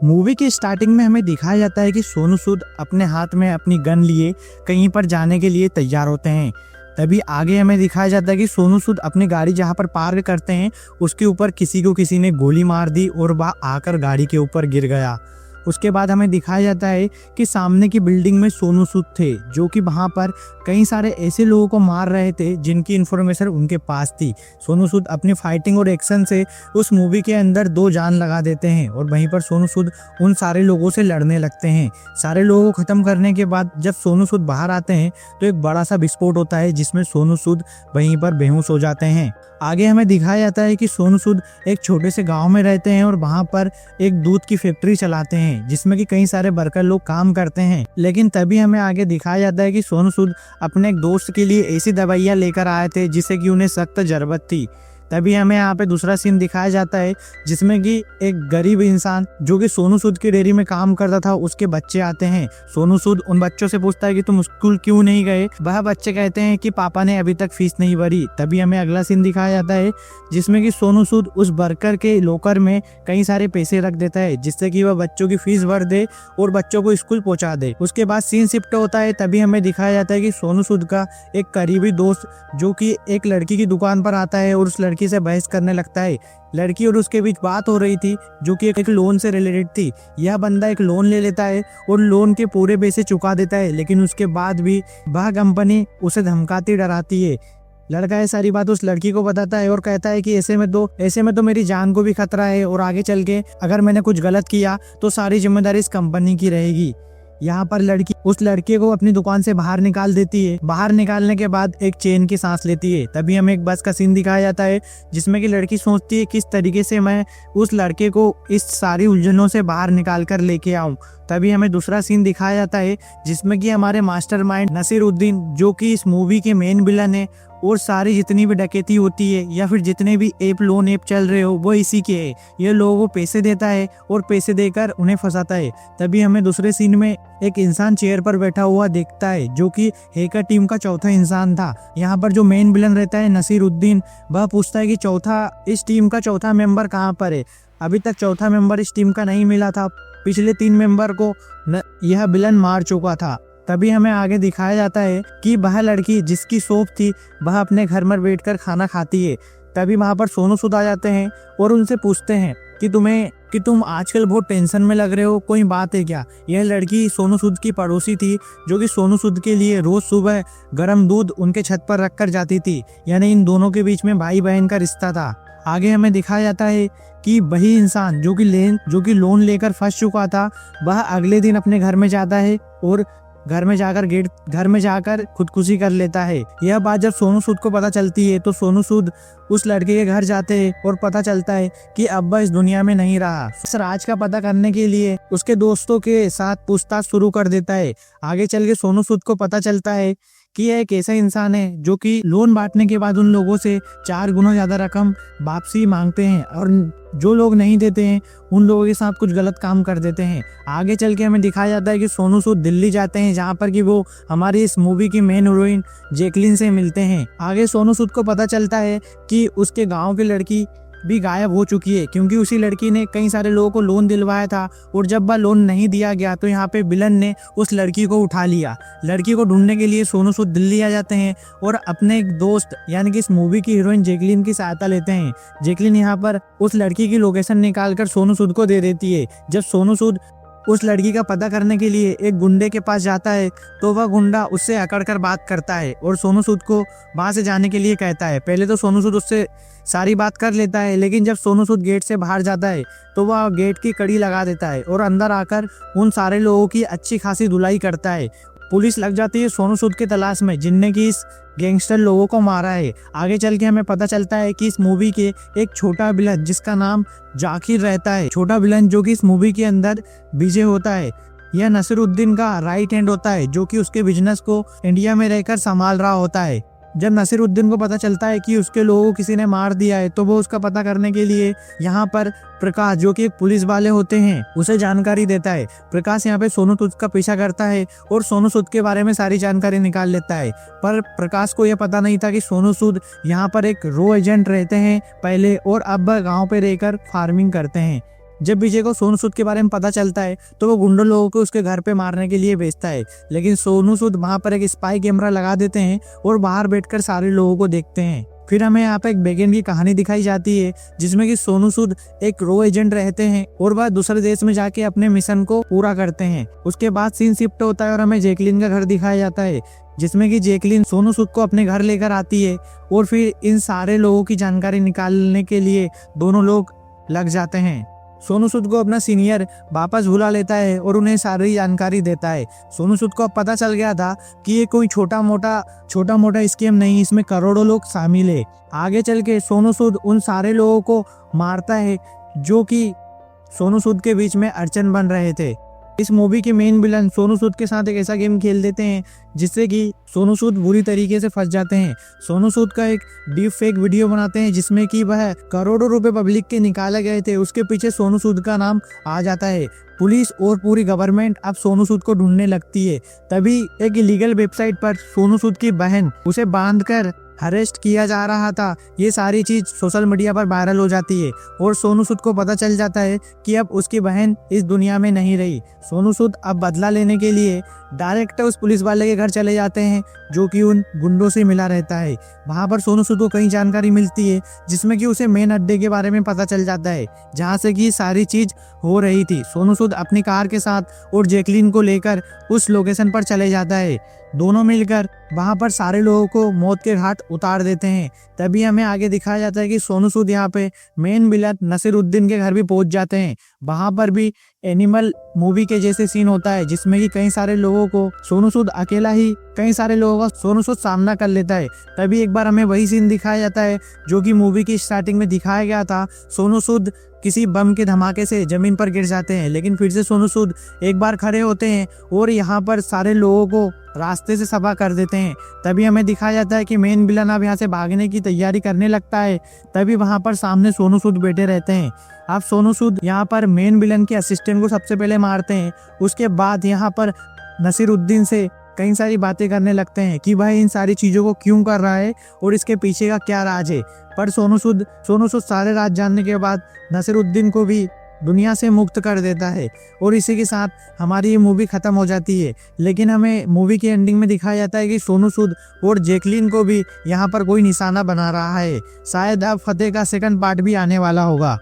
Movie की starting में हमें दिखाया जाता है कि सोनू सूद अपने हाथ में अपनी गन लिए कहीं पर जाने के लिए तैयार होते हैं। तभी आगे हमें दिखाया जाता है कि सोनू सूद अपनी गाड़ी जहां पर पार्क करते हैं उसके ऊपर किसी ने गोली मार दी और वह आकर गाड़ी के ऊपर गिर गया। उसके बाद हमें दिखाया जाता है कि सामने की बिल्डिंग में सोनू सूद थे जो कि वहां पर कई सारे ऐसे लोगों को मार रहे थे जिनकी इन्फॉर्मेशन उनके पास थी। सोनू सूद अपनी फाइटिंग और एक्शन से उस मूवी के अंदर दो जान लगा देते हैं और वहीं पर सोनू सूद उन सारे लोगों से लड़ने लगते हैं। सारे लोगों को खत्म करने के बाद जब सोनू सूद बाहर आते हैं तो एक बड़ा सा विस्फोट होता है जिसमें सोनू सूद वहीं पर बेहोश हो जाते हैं। आगे हमें दिखाया जाता है कि सोनू सूद एक छोटे से गांव में रहते हैं और वहां पर एक दूध की फैक्ट्री चलाते हैं जिसमें कि कई सारे वर्कर लोग काम करते हैं। लेकिन तभी हमें आगे दिखाया जाता है कि सोनू सूद अपने एक दोस्त के लिए ऐसी दवाइयां लेकर आए थे जिससे कि उन्हें सख्त जरूरत थी। तभी हमें यहाँ पे दूसरा सीन दिखाया जाता है जिसमें कि एक गरीब इंसान जो कि सोनू सूद की डेयरी में काम करता था उसके बच्चे आते हैं। सोनू सूद उन बच्चों से पूछता है कि तुम स्कूल क्यों नहीं गए। वह बच्चे कहते हैं कि पापा ने अभी तक फीस नहीं भरी। तभी हमें अगला सीन दिखाया जाता है जिसमें कि सोनू सूद उस वर्कर के लॉकर में कई सारे पैसे रख देता है जिससे कि वह बच्चों की फीस भर दे और बच्चों को स्कूल पहुंचा दे। उसके बाद सीन शिफ्ट होता है। तभी हमें दिखाया जाता है कि सोनू सूद का एक करीबी दोस्त जो कि एक लड़की की दुकान पर आता है और उस लड़की से बहस करने लगता है। लड़की और उसके बीच बात हो रही थी जो कि एक लोन से रिलेटेड थी। यह बंदा एक लोन ले लेता है और लोन के पूरे पैसे चुका देता है, लेकिन उसके बाद भी वह कंपनी उसे धमकाती डराती है। लड़का ये सारी बात उस लड़की को बताता है और कहता है कि ऐसे में तो मेरी जान को भी खतरा है और आगे चल के अगर मैंने कुछ गलत किया तो सारी जिम्मेदारी इस कंपनी की रहेगी। यहाँ पर लड़की उस लड़के को अपनी दुकान से बाहर निकाल देती है। बाहर निकालने के बाद एक चैन की सांस लेती है। तभी हमें एक बस का सीन दिखाया जाता है जिसमें कि लड़की सोचती है किस तरीके से मैं उस लड़के को इस सारी उलझनों से बाहर निकाल कर लेके आऊं। तभी हमें दूसरा सीन दिखाया जाता है जिसमें कि हमारे मास्टरमाइंड नसीरुद्दीन जो कि इस मूवी के मेन विलन है और सारी जितनी भी डकैती होती है या फिर जितने भी लोन ऐप चल रहे हो वो इसी के है। ये लोगों को पैसे देता है और पैसे देकर उन्हें फंसाता है। तभी हमें दूसरे सीन में एक इंसान चेयर पर बैठा हुआ दिखता है जो कि हैकर टीम का चौथा इंसान था। यहाँ पर जो मेन विलन रहता है नसीरुद्दीन, वह पूछता है कि इस टीम का चौथा मेंबर कहाँ पर है। अभी तक चौथा मेंबर इस टीम का नहीं मिला था। पिछले 3 मेंबर को यह विलन मार चुका था। तभी हमें आगे दिखाया जाता है कि वह लड़की जिसकी शॉप थी वह अपने घर में बैठकर खाना खाती है। तभी वहां पर सोनू सूद आ जाते हैं और उनसे पूछते हैं कि तुम आजकल बहुत टेंशन में लग रहे हो, कोई बात है क्या। यह लड़की सोनू सूद की पड़ोसी थी जो कि सोनू सूद के लिए रोज सुबह गर्म दूध उनके छत पर रख कर जाती थी। यानी इन दोनों के बीच में भाई बहन का रिश्ता था। आगे हमें दिखाया जाता है कि वही इंसान जो कि लोन लेकर फंस चुका था वह अगले दिन अपने घर में जाता है और घर में जाकर खुदकुशी कर लेता है। यह बात जब सोनू सूद को पता चलती है तो सोनू सूद उस लड़के के घर जाते हैं और पता चलता है कि अब वह इस दुनिया में नहीं रहा। इस राज का पता करने के लिए उसके दोस्तों के साथ पूछताछ शुरू कर देता है। आगे चल के सोनू सूद को पता चलता है कि यह एक ऐसा इंसान है जो कि लोन बांटने के बाद उन लोगों से 4 गुना ज्यादा रकम वापसी मांगते हैं और जो लोग नहीं देते हैं उन लोगों के साथ कुछ गलत काम कर देते हैं। आगे चल के हमें दिखाया जाता है कि सोनू सूद दिल्ली जाते हैं जहां पर कि वो हमारी इस मूवी की मेन हीरोइन जैकलीन से मिलते हैं। आगे सोनू सूद को पता चलता है कि उसके गाँव की लड़की भी गायब हो चुकी है क्योंकि उसी लड़की ने कई सारे लोगों को लोन दिलवाया था और जब वह लोन नहीं दिया गया तो यहाँ पे विलन ने उस लड़की को उठा लिया। लड़की को ढूंढने के लिए सोनू सूद दिल्ली आ जाते हैं और अपने एक दोस्त यानी कि इस मूवी की हीरोइन जैकलीन की सहायता लेते हैं। जैकलीन यहाँ पर उस लड़की की लोकेशन निकालकर सोनू सूद को दे देती है। जब सोनू सूद उस लड़की का पता करने के लिए एक गुंडे के पास जाता है तो वह गुंडा उससे अकड़ कर बात करता है और सोनू सूद को वहां से जाने के लिए कहता है। पहले तो सोनू सूद उससे सारी बात कर लेता है, लेकिन जब सोनू सूद गेट से बाहर जाता है तो वह गेट की कड़ी लगा देता है और अंदर आकर उन सारे लोगों की अच्छी खासी धुलाई करता है। पुलिस लग जाती है सोनू सूद की तलाश में जिनने की इस गैंगस्टर लोगों को मारा है। आगे चल के हमें पता चलता है कि इस मूवी के एक छोटा विलन जिसका नाम जाकिर रहता है, छोटा विलन जो कि इस मूवी के अंदर विजय होता है, यह नसीरुद्दीन का राइट हैंड होता है जो कि उसके बिजनेस को इंडिया में रहकर संभाल रहा होता है। जब नसीरुद्दीन को पता चलता है कि उसके लोगों को किसी ने मार दिया है तो वो उसका पता करने के लिए यहाँ पर प्रकाश जो कि एक पुलिस वाले होते हैं उसे जानकारी देता है। प्रकाश यहाँ पे सोनू सूद का पीछा करता है और सोनू सूद के बारे में सारी जानकारी निकाल लेता है। पर प्रकाश को यह पता नहीं था कि सोनू सूद यहाँ पर एक रो एजेंट रहते हैं पहले और अब गाँव पे रहकर फार्मिंग करते हैं। जब विजय को सोनू सूद के बारे में पता चलता है तो वो गुंडों लोगों को उसके घर पे मारने के लिए भेजता है, लेकिन सोनू सूद वहां पर एक स्पाई कैमरा लगा देते हैं और बाहर बैठकर सारे लोगों को देखते हैं। फिर हमें यहाँ पे एक बेगिन की कहानी दिखाई जाती है जिसमें कि सोनू सूद एक रो एजेंट रहते हैं और वह दूसरे देश में जाके अपने मिशन को पूरा करते हैं। उसके बाद सीन शिफ्ट होता है और हमें जैकलीन का घर दिखाया जाता है, जिसमें कि जैकलीन सोनू सूद को अपने घर लेकर आती है और फिर इन सारे लोगों की जानकारी निकालने के लिए दोनों लोग लग जाते हैं। सोनू सूद को अपना सीनियर वापस बुला लेता है और उन्हें सारी जानकारी देता है। सोनू सूद को अब पता चल गया था कि ये कोई छोटा मोटा स्कीम नहीं, इसमें करोड़ों लोग शामिल है। आगे चल के सोनू सूद उन सारे लोगों को मारता है जो कि सोनू सूद के बीच में अड़चन बन रहे थे। इस मूवी के मेन विलन सोनू सूद के साथ एक ऐसा गेम खेल देते हैं जिससे कि सोनू सूद बुरी तरीके से फंस जाते हैं। सोनू सूद का एक डीप फेक वीडियो बनाते हैं जिसमें कि वह करोड़ों रुपए पब्लिक के निकाले गए थे, उसके पीछे सोनू सूद का नाम आ जाता है। पुलिस और पूरी गवर्नमेंट अब सोनू सूद को ढूंढने लगती है। तभी एक इलीगल वेबसाइट पर सोनू सूद की बहन उसे बांधकर अरेस्ट किया जा रहा था। ये सारी चीज सोशल मीडिया पर वायरल हो जाती है और सोनू सूद को पता चल जाता है कि अब उसकी बहन इस दुनिया में नहीं रही। सोनू सूद अब बदला लेने के लिए डायरेक्ट उस पुलिस वाले के घर चले जाते हैं जो कि उन गुंडों से मिला रहता है। वहां पर सोनू सूद को कई जानकारी मिलती है जिसमें कि उसे मेन अड्डे के बारे में पता चल जाता है जहां से कि सारी चीज हो रही थी। सोनू सूद अपनी कार के साथ और जैकलीन को लेकर उस लोकेशन पर चले जाता है। दोनों मिलकर वहां पर सारे लोगों को मौत के घाट उतार देते हैं। तभी हमें आगे दिखाया जाता है कि सोनू सूद यहाँ पे मेन विलन नसीरुद्दीन के घर भी पहुंच जाते हैं। वहां पर भी एनिमल मूवी के जैसे सीन होता है जिसमें कि कई सारे लोगों को सोनू सूद अकेला ही कई सारे लोगों का सोनू सूद सामना कर लेता है। तभी एक बार हमें वही सीन दिखाया जाता है जो कि मूवी की स्टार्टिंग में दिखाया गया था। सोनू सूद किसी बम के धमाके से जमीन पर गिर जाते हैं, लेकिन फिर से सोनू सूद एक बार खड़े होते हैं और यहाँ पर सारे लोगों को रास्ते से सफा कर देते हैं। तभी हमें दिखाया जाता है कि मेन विलन अब यहाँ से भागने की तैयारी करने लगता है। तभी वहां पर सामने सोनू सूद बैठे रहते हैं। अब सोनू सूद यहाँ पर मेन विलन के असिस्टेंट को सबसे पहले मारते हैं। उसके बाद यहाँ पर नसीरुद्दीन से कई सारी बातें करने लगते हैं कि वह इन सारी चीजों को क्यों कर रहा है और इसके पीछे का क्या राज है। पर सोनू सूद सारे राज जानने के बाद नसीरुद्दीन को भी दुनिया से मुक्त कर देता है और इसी के साथ हमारी ये मूवी खत्म हो जाती है। लेकिन हमें मूवी की एंडिंग में दिखाया जाता है कि सोनू सूद और जैकलीन को भी यहाँ पर कोई निशाना बना रहा है। शायद अब फतेह का सेकंड पार्ट भी आने वाला होगा।